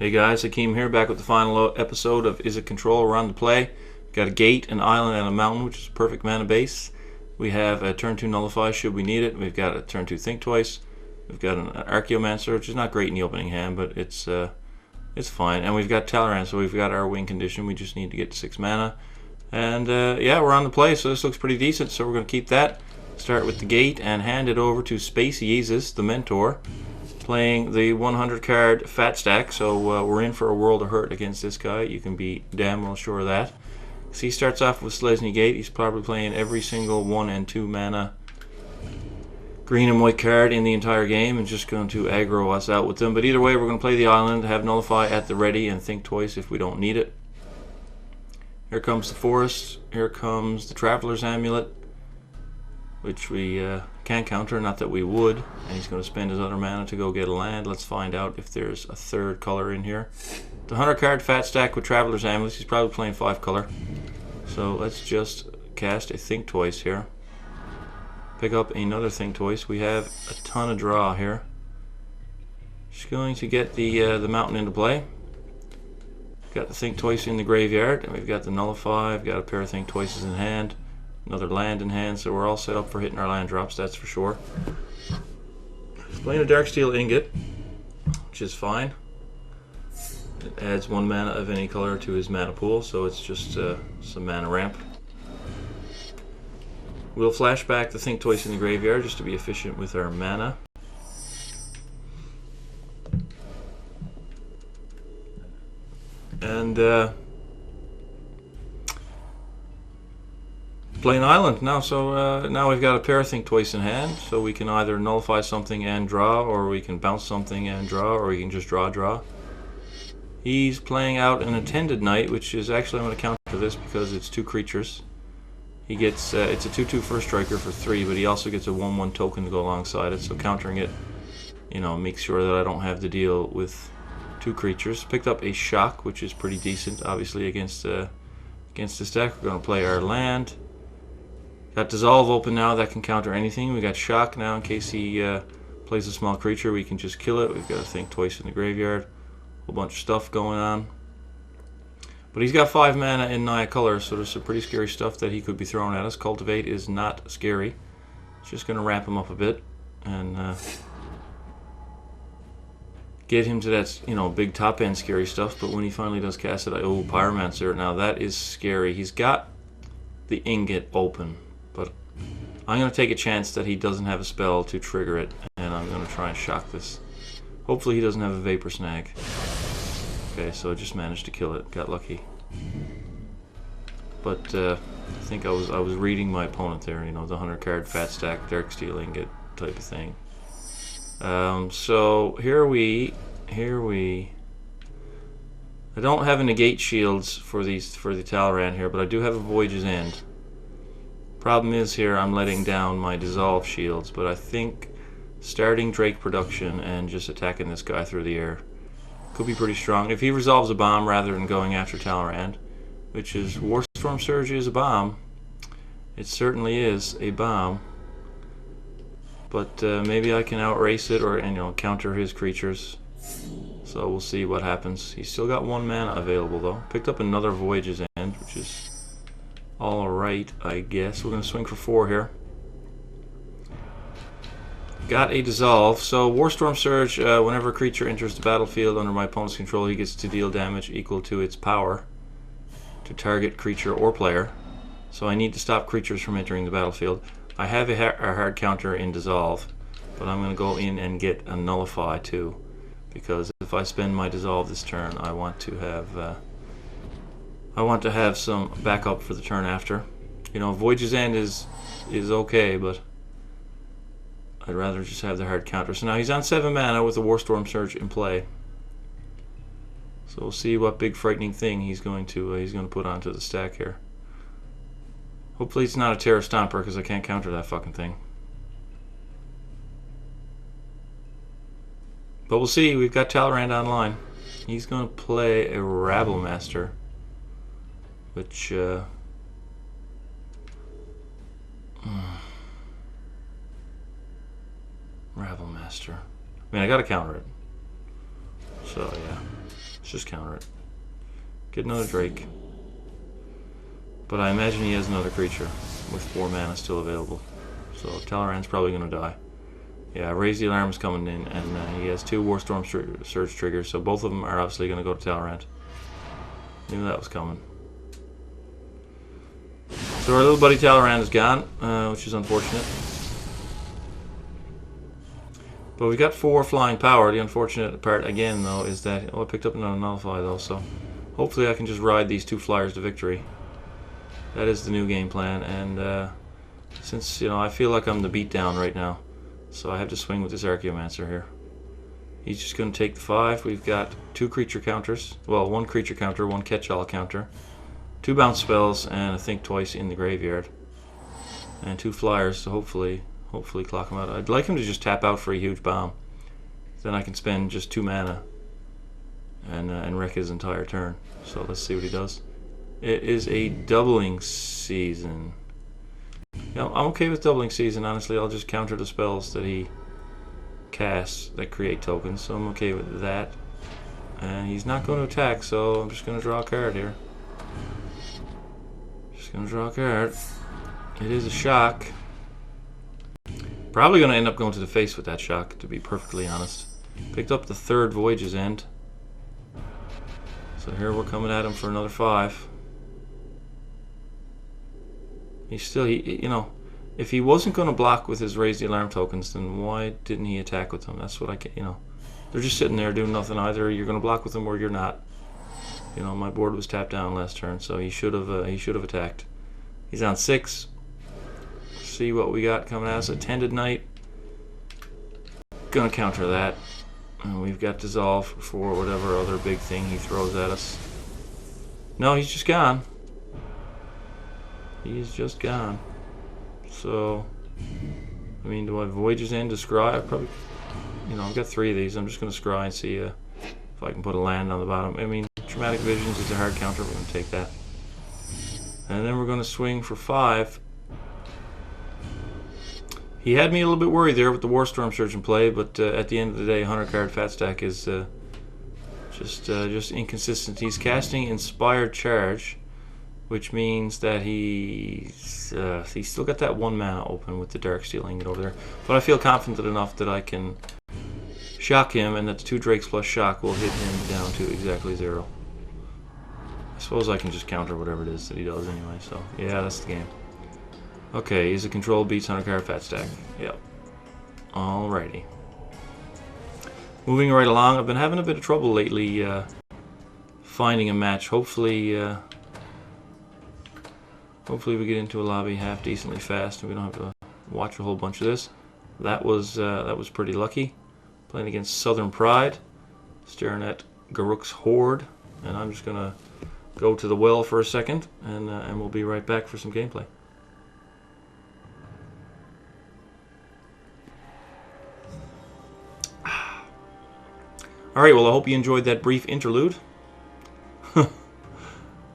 Hey guys, Hakeem here, back with the final episode of Izzet Control. We're on the play. Got a gate, an island, and a mountain, which is a perfect mana base. We have a turn 2 Nullify should we need it. We've got a turn 2 Think Twice. We've got an Archaeomancer, which is not great in the opening hand, but it's fine. And we've got Talrand, so we've got our win condition. We just need to get to 6 mana. And yeah, we're on the play, so this looks pretty decent, so we're going to keep that. Start with the gate and hand it over to Spacey Izzet, the mentor, playing the 100 card fat stack. So we're in for a world of hurt against this guy. You can be damn well sure of that. So he starts off with Slesny Gate. He's probably playing every single 1 and 2 mana green and white card in the entire game and just going to aggro us out with them. But either way, we're going to play the island, have Nullify at the ready, and think twice if we don't need it. Here comes the Forest. Here comes the Traveler's Amulet, which we can't counter, not that we would. And he's going to spend his other mana to go get a land. Let's find out if there's a third color in here. The 100 card fat stack with Traveler's Amulet. He's probably playing 5 color. So let's just cast a Think Twice here. Pick up another Think Twice. We have a ton of draw here. Just going to get the mountain into play. Got the Think Twice in the graveyard, and we've got the Nullify. I've got a pair of Think Twices in hand, another land in hand, so we're all set up for hitting our land drops, that's for sure. He's playing a Darksteel Ingot, which is fine. It adds 1 mana of any color to his mana pool, so it's just some mana ramp. We'll flash back the Think Twice in the graveyard just to be efficient with our mana. And play an island now. So now we've got a pair of Think Twice in hand, so we can either nullify something and draw, or we can bounce something and draw, or we can just draw. He's playing out an Attended Knight, which is actually, I'm going to counter this because it's 2 creatures. He gets it's a 2/2 first striker for 3, but he also gets a 1/1 token to go alongside it. So countering it, you know, makes sure that I don't have to deal with 2 creatures. Picked up a Shock, which is pretty decent, obviously, against the stack. We're going to play our land. Got Dissolve open now, that can counter anything. We got Shock now in case he plays a small creature. We can just kill it. We've got to Think Twice in the graveyard. Whole bunch of stuff going on. But he's got 5 mana in Naya color, so there's some pretty scary stuff that he could be throwing at us. Cultivate is not scary. It's just going to ramp him up a bit and get him to that, you know, big top end scary stuff. But when he finally does cast it, oh, Pyromancer. Now that is scary. He's got the Ingot open, but I'm going to take a chance that he doesn't have a spell to trigger it, and I'm going to try and shock this. Hopefully he doesn't have a Vapor Snag. Okay, so I just managed to kill it. Got lucky. But I think I was reading my opponent there. You know, the 100 card fat stack, Darksteel Ingot type of thing. So here we. I don't have a negate shields for the Talrand here, but I do have a Voyage's End. Problem is here I'm letting down my Dissolve shields, but I think starting Drake production and just attacking this guy through the air could be pretty strong. If he resolves a bomb rather than going after Talrand, which is Warstorm Surge is a bomb. It certainly is a bomb. But maybe I can outrace it or, you know, counter his creatures. So we'll see what happens. He's still got 1 mana available though. Picked up another Voyage's End, which is alright, I guess. We're going to swing for 4 here. Got a Dissolve. So Warstorm Surge, whenever a creature enters the battlefield under my opponent's control, he gets to deal damage equal to its power to target creature or player. So I need to stop creatures from entering the battlefield. I have a hard counter in Dissolve, but I'm going to go in and get a Nullify too, because if I spend my Dissolve this turn, I want to have some backup for the turn after. You know, Voyage's End is okay, but I'd rather just have the hard counter. So now he's on 7 mana with the Warstorm Surge in play. So we'll see what big frightening thing he's going to put onto the stack here. Hopefully it's not a Terra Stomper, because I can't counter that fucking thing. But we'll see. We've got Talrand online. He's going to play a Rabblemaster, which Rabblemaster. I mean, I gotta counter it. So yeah. Let's just counter it. Get another Drake. But I imagine he has another creature with 4 mana still available. So Talrand's probably going to die. Yeah, Raise the Alarm is coming in, and he has 2 Warstorm Surge triggers, so both of them are obviously going to go to Talrand. Knew that was coming. So our little buddy Talrand is gone, which is unfortunate. But we got 4 flying power. The unfortunate part, again, though, is that... Oh, I picked up another Nullify, though, so... Hopefully I can just ride these 2 flyers to victory. That is the new game plan, and since, you know, I feel like I'm the beatdown right now, so I have to swing with this Archaeomancer here. He's just going to take the 5. We've got 2 creature counters. Well, 1 creature counter, 1 catch-all counter. 2 bounce spells, and a Think Twice in the graveyard. And 2 flyers to hopefully clock him out. I'd like him to just tap out for a huge bomb. Then I can spend just 2 mana and wreck his entire turn. So let's see what he does. It is a doubling season. Yeah, I'm okay with doubling season, honestly. I'll just counter the spells that he casts that create tokens, so I'm okay with that. And he's not going to attack, so I'm just going to draw a card here. Just going to draw a card. It is a shock. Probably going to end up going to the face with that shock, to be perfectly honest. Picked up the 3rd Voyage's End. So here we're coming at him for another 5. He's still, you know, if he wasn't going to block with his Raise the Alarm tokens, then why didn't he attack with them? That's what I can, you know. They're just sitting there doing nothing. Either you're going to block with them or you're not. You know, my board was tapped down last turn, so he should have attacked. He's on 6. See what we got coming at us. Attended Night. Gonna counter that. And we've got Dissolve for whatever other big thing he throws at us. No, he's just gone. He's just gone. So, I mean, do I Voyage's End to scry? I probably, you know, I've got 3 of these. I'm just going to scry and see if I can put a land on the bottom. I mean, Traumatic Visions is a hard counter. We're going to take that. And then we're going to swing for 5. He had me a little bit worried there with the Warstorm Surge in play, but at the end of the day, 100-card Fat Stack is just inconsistent. He's casting Inspired Charge, which means that he's still got that 1 mana open with the Darksteel Ingot over there. But I feel confident enough that I can shock him, and that the 2 Drakes plus shock will hit him down to exactly 0. I suppose I can just counter whatever it is that he does anyway, so yeah, that's the game. Okay, Izzet Control beats 100-card Fat Stack. Yep. Alrighty. Moving right along, I've been having a bit of trouble lately finding a match. Hopefully we get into a lobby half decently fast and we don't have to watch a whole bunch of this. That was pretty lucky. Playing against Southern Pride, staring at Garruk's Horde, and I'm just gonna go to the well for a second, and we'll be right back for some gameplay. Alright, well, I hope you enjoyed that brief interlude.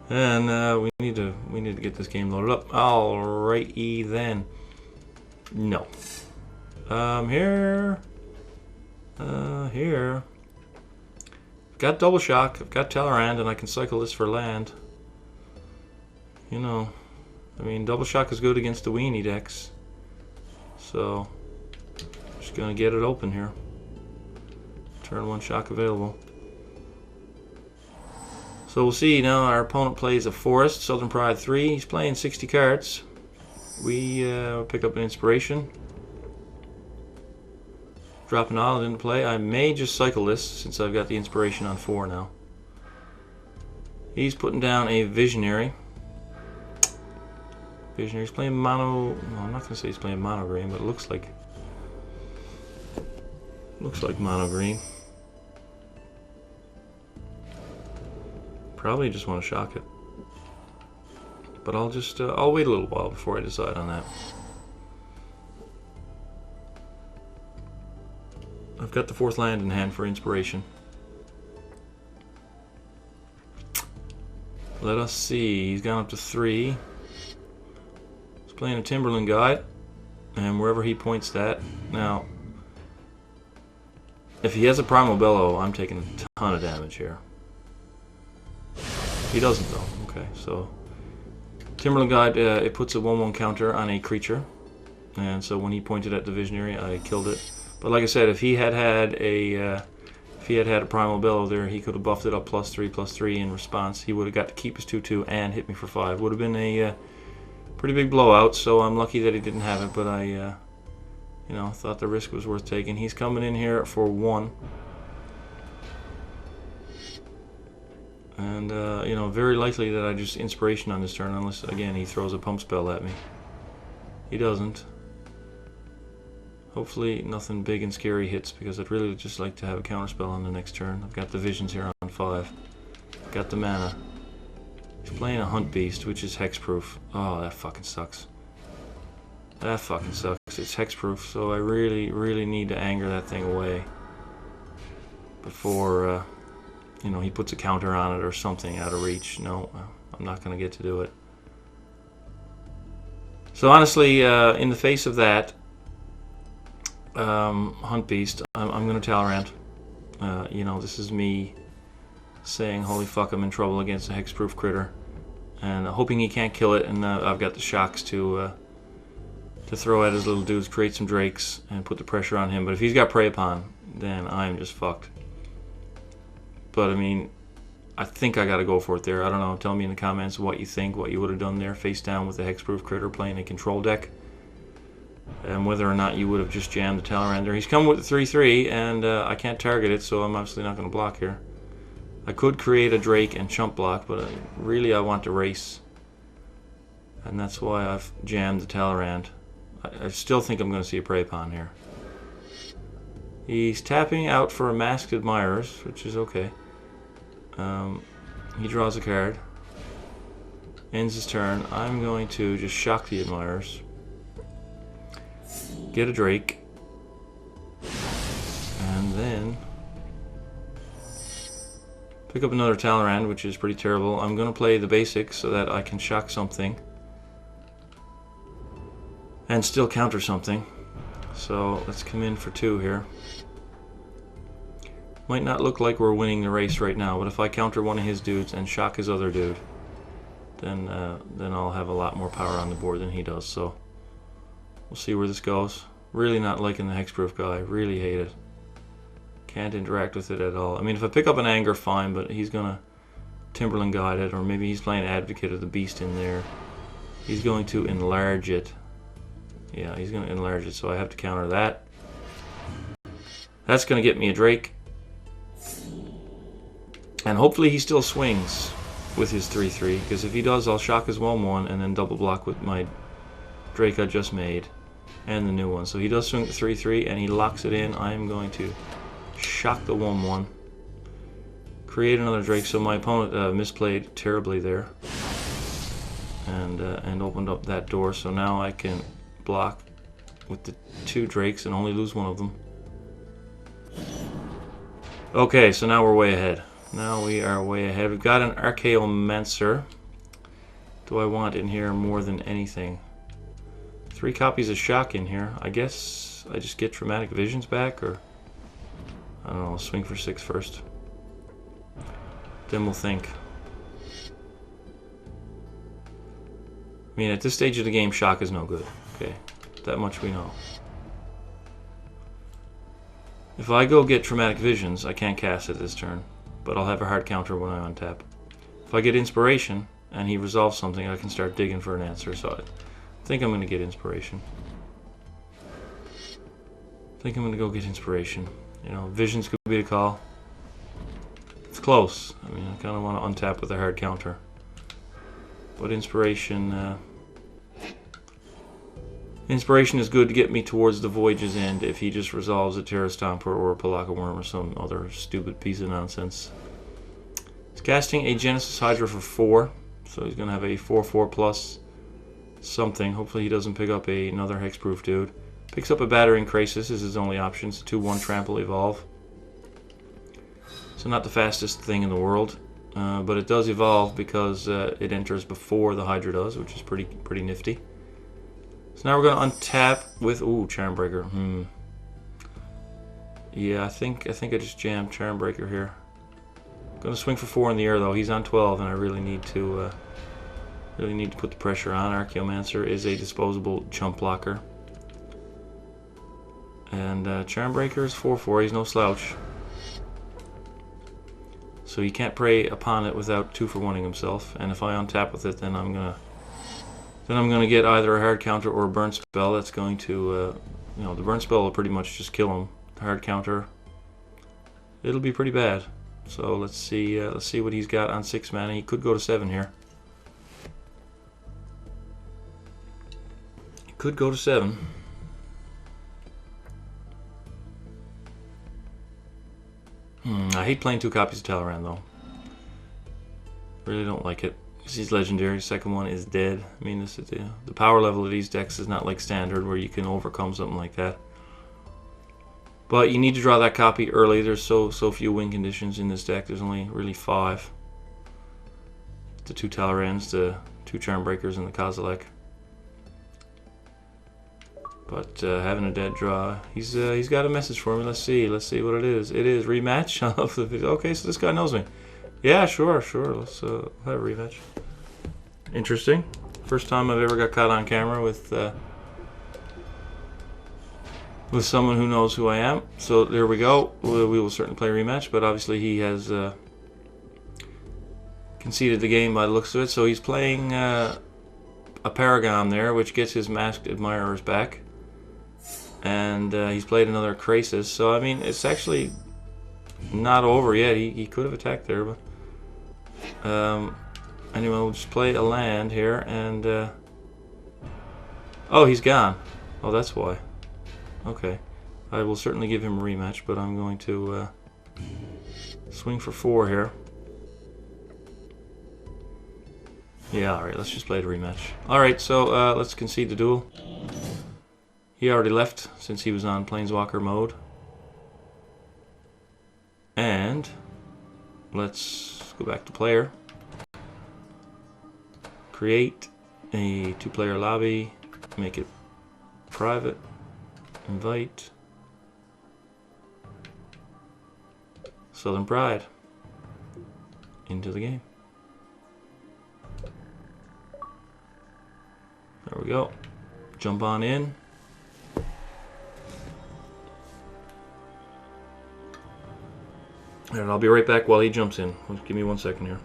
And we need to get this game loaded up. Alrighty then. No. Here. I've got Double Shock, I've got Talrand, and I can cycle this for land. You know, I mean, Double Shock is good against the weenie decks. So, just gonna get it open here. Turn 1 shock available. So we'll see now. Our opponent plays a Forest, Southern Pride 3. He's playing 60 cards. We pick up an Inspiration. Drop an Island into play. I may just cycle this since I've got the Inspiration on 4 now. He's putting down a Visionary. Visionary's playing mono. No, I'm not going to say he's playing mono green, but it looks like mono green. Probably just want to shock it, but I'll just I'll wait a little while before I decide on that. I've got the 4th land in hand for Inspiration. Let us see. He's gone up to 3. He's playing a Timberland Guide, and wherever he points that. Now, if he has a Primal Bellow, I'm taking a ton of damage here. He doesn't though. Okay, so Timberland Guide, it puts a 1/1 counter on a creature, and so when he pointed at the Visionary, I killed it. But like I said, if he had had a Primal Bellow there, he could have buffed it up +3/+3 in response. He would have got to keep his 2/2 and hit me for 5. Would have been a pretty big blowout. So I'm lucky that he didn't have it, but I thought the risk was worth taking. He's coming in here for 1. And, very likely that I just Inspiration on this turn, unless, again, he throws a Pump Spell at me. He doesn't. Hopefully nothing big and scary hits, because I'd really just like to have a Counterspell on the next turn. I've got the Visions here on 5. Got the mana. He's playing a Hunt Beast, which is Hexproof. Oh, that fucking sucks. That fucking sucks. It's Hexproof, so I really, really need to anger that thing away before... he puts a counter on it or something out of reach. No, I'm not going to get to do it. So honestly, in the face of that, Hunt Beast, I'm going to Talrand. This is me saying, holy fuck, I'm in trouble against a hexproof critter. And hoping he can't kill it, and I've got the shocks to throw at his little dudes, create some drakes, and put the pressure on him. But if he's got Prey Upon, then I'm just fucked. But, I mean, I think I got to go for it there. I don't know. Tell me in the comments what you think, what you would have done there, face down with the Hexproof Critter playing a control deck. And whether or not you would have just jammed the Talrand there. He's coming with the 3/3, and I can't target it, so I'm obviously not going to block here. I could create a Drake and chump block, but really I want to race. And that's why I've jammed the Talrand. I still think I'm going to see a Prey Upon here. He's tapping out for a Masked Admirers, which is okay. He draws a card, ends his turn. I'm going to just shock the Admirers, get a Drake, and then pick up another Talrand, which is pretty terrible. I'm going to play the basics so that I can shock something and still counter something. So let's come in for 2 here. Might not look like we're winning the race right now, but if I counter one of his dudes and shock his other dude, then I'll have a lot more power on the board than he does. So we'll see where this goes. Really not liking the Hexproof guy. Really hate it. Can't interact with it at all. I mean, if I pick up an Anger, fine, but he's gonna Timberland Guide it, or maybe he's playing Advocate of the Beast in there. He's going to enlarge it. Yeah, he's gonna enlarge it, so I have to counter that. That's gonna get me a Drake. And hopefully he still swings with his 3/3, because if he does, I'll shock his 1/1 and then double block with my Drake I just made and the new one. So he does swing the 3/3 and he locks it in. I'm going to shock the 1/1, create another Drake. So my opponent misplayed terribly there and opened up that door. So now I can block with the 2 Drakes and only lose one of them. Okay, so now we're way ahead. Now we are way ahead. We've got an Archaeomancer. Do I want in here more than anything? 3 copies of Shock in here. I guess I just get Traumatic Visions back, or I don't know, I'll swing for 6 first. Then we'll think. I mean, at this stage of the game, Shock is no good. Okay, that much we know. If I go get Traumatic Visions, I can't cast it this turn, but I'll have a hard counter when I untap. If I get Inspiration and he resolves something, I can start digging for an answer. So I think I'm going to get Inspiration. I think I'm going to go get Inspiration. You know, Visions could be the call. It's close. I mean, I kind of want to untap with a hard counter. But Inspiration... Inspiration is good to get me towards the Voyage's end if he just resolves a Terra Stomper or a Palaka Worm or some other stupid piece of nonsense. He's casting a Genesis Hydra for 4, so he's going to have a 4/4 plus something. Hopefully he doesn't pick up another Hexproof dude. Picks up a Battering Krasis is his only options. 2/1 Trample Evolve. So not the fastest thing in the world, but it does evolve because it enters before the Hydra does, which is pretty nifty. So now we're going to untap with Charmbreaker. Yeah, I think I just jammed Charmbreaker here, Gonna swing for 4 in the air though. He's on 12, and I really need to put the pressure on. Archaeomancer is a disposable chump blocker, and Charmbreaker is 4/4. He's no slouch, so he can't prey upon it without 2-for-1ing himself. And if I untap with it, then I'm gonna get either a hard counter or a burn spell. That's going to, you know, the burn spell will pretty much just kill him. The hard counter, it'll be pretty bad. So let's see what he's got on 6 mana. He could go to 7 here. He could go to 7. I hate playing 2 copies of Talrand though. Really don't like it. He's legendary. Second one is dead. I mean, this is the power level of these decks is not like standard where you can overcome something like that. But you need to draw that copy early. There's so few win conditions in this deck. There's only really 5. The 2 Talrands, the 2 Charmbreakers, and the Kozilek. But having a dead draw, he's got a message for me. Let's see what it is. It is rematch. I love the video. Okay, so this guy knows me. Yeah, sure. Let's have a rematch. Interesting. First time I've ever got caught on camera with someone who knows who I am. So there we go. We will certainly play a rematch, but obviously he has conceded the game by the looks of it. So he's playing a Paragon there, which gets his Masked Admirers back. And he's played another Krasis. So, I mean, it's actually not over yet. He could have attacked there, but... anyway, we'll just play a land here, and... oh, he's gone. Oh, that's why. Okay. I will certainly give him a rematch, but I'm going to swing for 4 here. Yeah, alright, let's just play the rematch. Alright, so let's concede the duel. He already left since he was on Planeswalker mode. And let's go back to player. Create a 2-player lobby. Make it private. Invite. Southern Pride into the game. There we go. Jump on in. And I'll be right back while he jumps in. Give me 1 second here.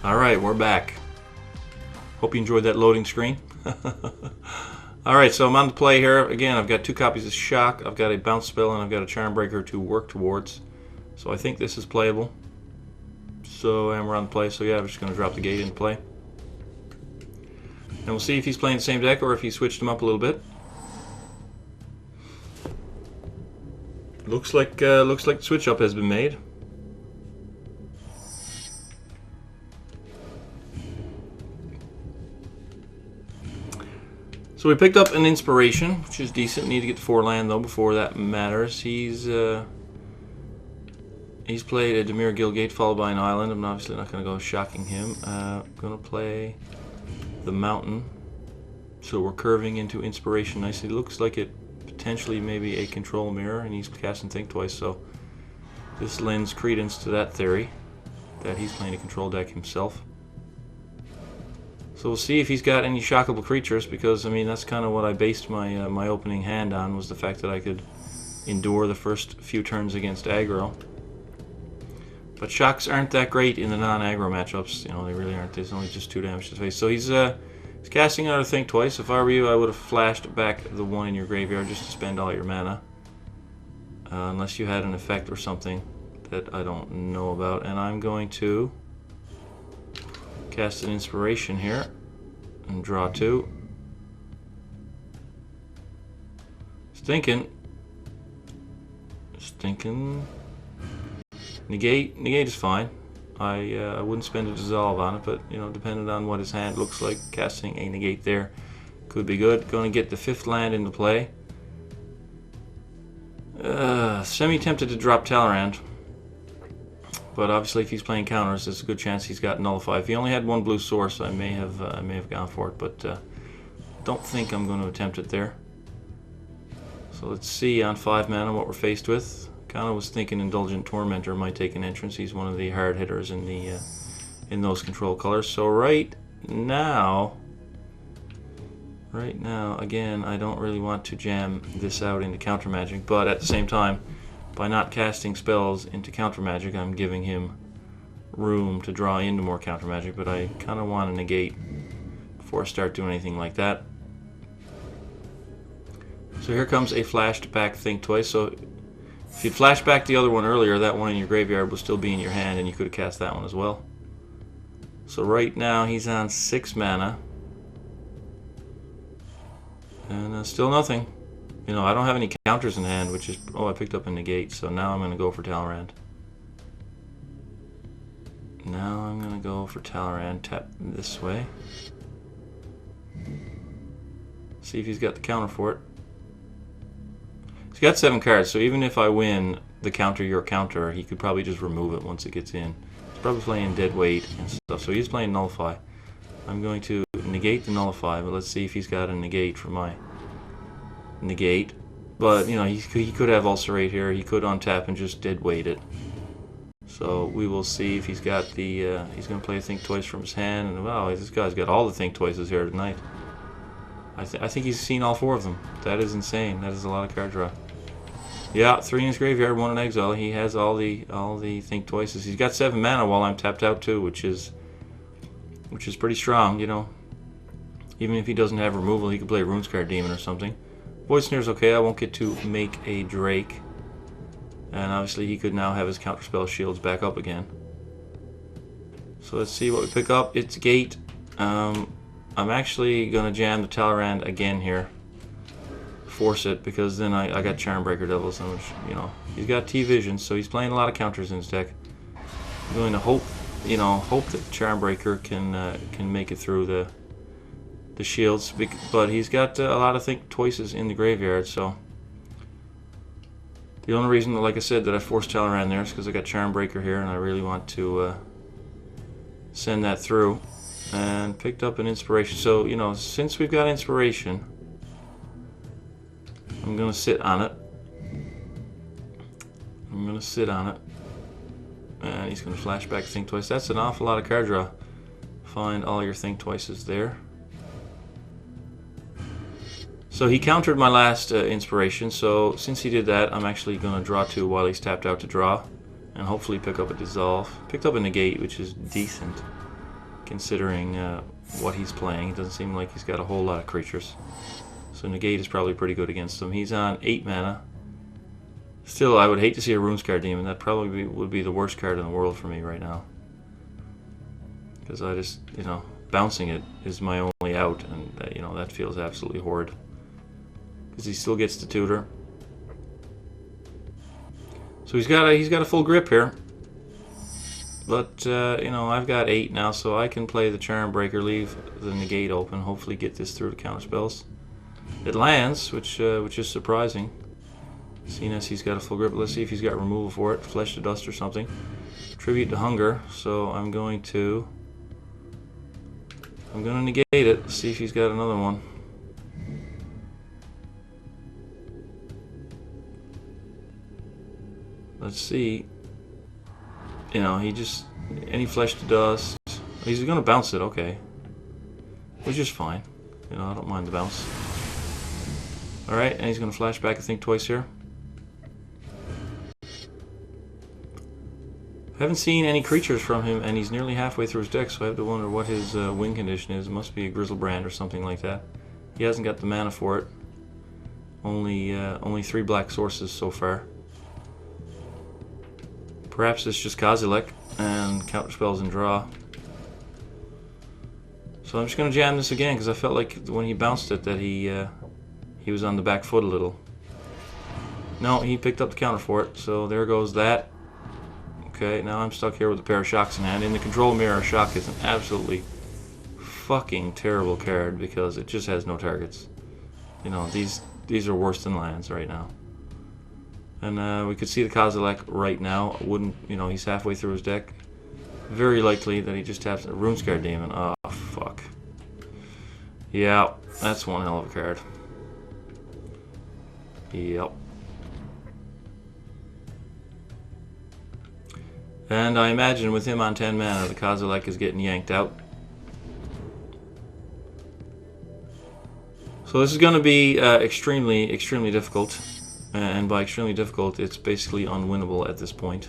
Alright, we're back. Hope you enjoyed that loading screen. Alright, so I'm on the play here. Again, I've got 2 copies of Shock, I've got a Bounce Spell, and I've got a Charmbreaker to work towards. So I think this is playable. So, and we're on the play, so yeah, I'm just going to drop the gate into play. And we'll see if he's playing the same deck or if he switched them up a little bit. Looks like the switch up has been made. So we picked up an Inspiration, which is decent. Need to get 4 land though before that matters. He's played a Dimir Guildgate followed by an island. I'm obviously not going to go shocking him. I'm going to play the Mountain. So we're curving into Inspiration nicely. Looks like it potentially maybe a control mirror, and he's casting Think Twice. So this lends credence to that theory that he's playing a control deck himself. So we'll see if he's got any shockable creatures, because I mean that's kind of what I based my my opening hand on, was the fact that I could endure the first few turns against aggro. But shocks aren't that great in the non-aggro matchups. You know, they really aren't. There's only just 2 damage to the face. So he's casting another Think Twice. If I were you, I would have flashed back the 1 in your graveyard just to spend all your mana, unless you had an effect or something that I don't know about. And I'm going to cast an Inspiration here and draw 2. Stinking. Negate is fine. I wouldn't spend a dissolve on it, but you know, depending on what his hand looks like, casting a negate there could be good. Going to get the 5th land into play. Semi-tempted to drop Talrand, but obviously if he's playing counters, there's a good chance he's got Nullify. If he only had 1 blue source, I may have gone for it, but don't think I'm going to attempt it there. So let's see on 5 mana what we're faced with. Kind of was thinking Indulgent Tormentor might take an entrance. He's one of the hard hitters in the in those control colors. So right now, again, I don't really want to jam this out into Counter Magic, but at the same time, by not casting spells into Counter Magic, I'm giving him room to draw into more Counter Magic, but I kind of want to negate before I start doing anything like that. So here comes a flashed back Think Twice. So if you'd flashed back the other one earlier, that one in your graveyard will still be in your hand, and you could have cast that one as well. So right now he's on 6 mana. And still nothing. You know, I don't have any counters in hand, which is... Oh, I picked up a negate, so now I'm going to go for Talrand. Now I'm going to go for Talrand. Tap this way. See if he's got the counter for it. He's got 7 cards, so even if I win the counter your counter, he could probably just remove it once it gets in. He's probably playing Dead Weight and stuff, so he's playing Nullify. I'm going to negate the Nullify, but let's see if he's got a negate for my negate. But, you know, he could have Ulcerate here. He could untap and just Dead Weight it. So we will see if he's got the... he's going to play a Think Twice from his hand, and wow, this guy's got all the Think Twices here tonight. I think he's seen all 4 of them. That is insane. That is a lot of card draw. Yeah, 3 in his graveyard, 1 in exile. He has all the Think Twices. He's got 7 mana while I'm tapped out too, which is pretty strong, you know. Even if he doesn't have removal, he could play Runescar Demon or something. Void Snare's okay. I won't get to make a Drake, and obviously he could now have his Counterspell shields back up again. So let's see what we pick up. It's Gate. I'm actually gonna jam the Talrand again here. Force it, because then I got Charmbreaker Devils, which, you know, he's got T-Vision, so he's playing a lot of counters in his deck. I'm going to hope that Charmbreaker can make it through the shields, but he's got a lot of Think Twices in the graveyard, so the only reason, like I said, that I forced Talrand there is because I got Charmbreaker here, and I really want to send that through. And picked up an Inspiration. So, you know, since we've got Inspiration, I'm going to sit on it. And he's going to flash back Think Twice. That's an awful lot of card draw. Find all your Think Twices there. So he countered my last Inspiration. So since he did that, I'm actually going to draw 2 while he's tapped out to draw. And hopefully pick up a Dissolve. Picked up a Negate, which is decent, considering what he's playing. It doesn't seem like he's got a whole lot of creatures. So Negate is probably pretty good against him. He's on 8 mana. Still, I would hate to see a Runescar Demon. That probably would be the worst card in the world for me right now. Because I just, you know, bouncing it is my only out, and you know, that feels absolutely horrid. Because he still gets to tutor. So he's got a full grip here. But, you know, I've got 8 now, so I can play the Charmbreaker, leave the Negate open, hopefully get this through to Counterspells. It lands, which is surprising, seeing as he's got a full grip. Let's see if he's got removal for it, Flesh to Dust or something. Tribute to Hunger, so I'm going to negate it, see if he's got another one. Let's see. You know, he just, any Flesh to Dust. He's going to bounce it, okay. Which is fine. You know, I don't mind the bounce. Alright, and he's going to flash back, I think, twice here. I haven't seen any creatures from him, and he's nearly halfway through his deck, so I have to wonder what his win condition is. It must be a Grizzlebrand or something like that. He hasn't got the mana for it. Only 3 black sources so far. Perhaps it's just Kozilek and Counterspells and draw. So I'm just going to jam this again, because I felt like when he bounced it that he was on the back foot a little. No, he picked up the counter for it, so there goes that. Okay, now I'm stuck here with a pair of Shocks in hand. In the control mirror, Shock is an absolutely fucking terrible card because it just has no targets. You know, these are worse than lands right now. And we could see the Kozilek right now. Wouldn't, you know, he's halfway through his deck. Very likely that he just taps a Runescar Demon. Oh, fuck. Yeah, that's one hell of a card. Yep. And I imagine with him on 10 mana, the Kozilek is getting yanked out. So this is going to be extremely, extremely difficult. And by extremely difficult, it's basically unwinnable at this point.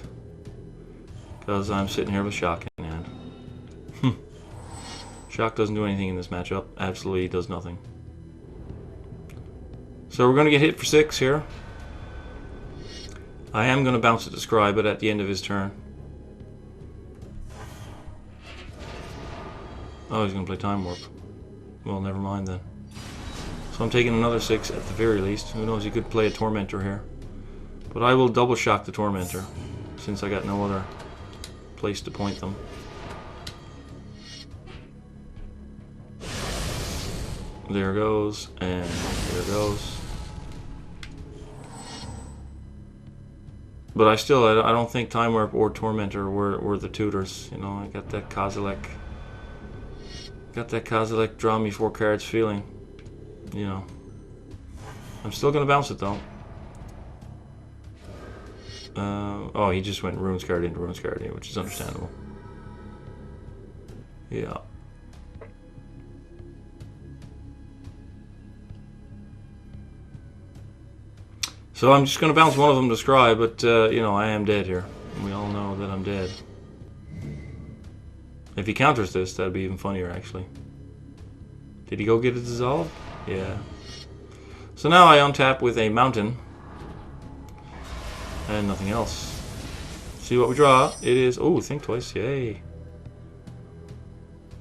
Because I'm sitting here with Shock in hand. Shock doesn't do anything in this matchup. Absolutely does nothing. So we're going to get hit for 6 here. I am going to bounce it to Scry, but at the end of his turn. Oh, he's going to play Time Warp. Well, never mind then. So I'm taking another 6 at the very least. Who knows, he could play a Tormentor here. But I will double shock the Tormentor, since I got no other place to point them. There goes, and there goes. But I don't think Time Warp or Tormentor were the tutors. You know, I got that Kozilek. Got that Kozilek draw me 4 cards feeling. You know. I'm still gonna bounce it though. Oh, he just went Runes Guardian to Runes Guardian, which is understandable. Yeah. So I'm just going to bounce one of them to Scry, but, you know, I am dead here. We all know that I'm dead. If he counters this, that'd be even funnier, actually. Did he go get a Dissolve? Yeah. So now I untap with a Mountain. And nothing else. See what we draw. It is... Oh, Think Twice. Yay.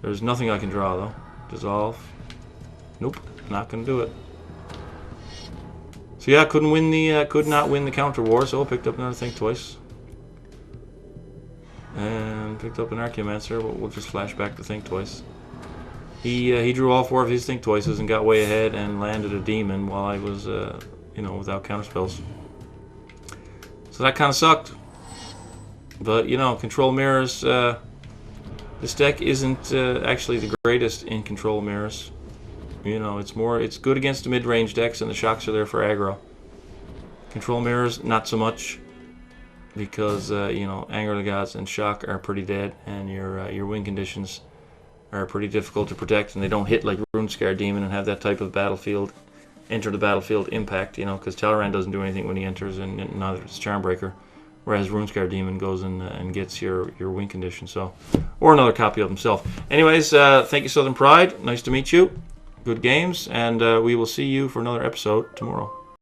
There's nothing I can draw, though. Dissolve. Nope. Not going to do it. So yeah, could not win the counter war, so picked up another Think Twice. And picked up an Archaeomancer, but we'll just flash back to Think Twice. He drew all 4 of his Think Twices and got way ahead and landed a demon while I was, you know, without counterspells. So that kind of sucked. But, you know, control mirrors, this deck isn't actually the greatest in control mirrors. You know, it's good against the mid-range decks, and the Shocks are there for aggro. Control mirrors, not so much, because you know, Anger of the Gods and Shock are pretty dead, and your win conditions are pretty difficult to protect, and they don't hit like Runescar Demon and have that type of enter the battlefield impact. You know, because Talrand doesn't do anything when he enters, and neither does Charmbreaker, whereas Runescar Demon goes and gets your win condition. So, or another copy of himself. Anyways, thank you, Southern Pride. Nice to meet you. Good games, and we will see you for another episode tomorrow.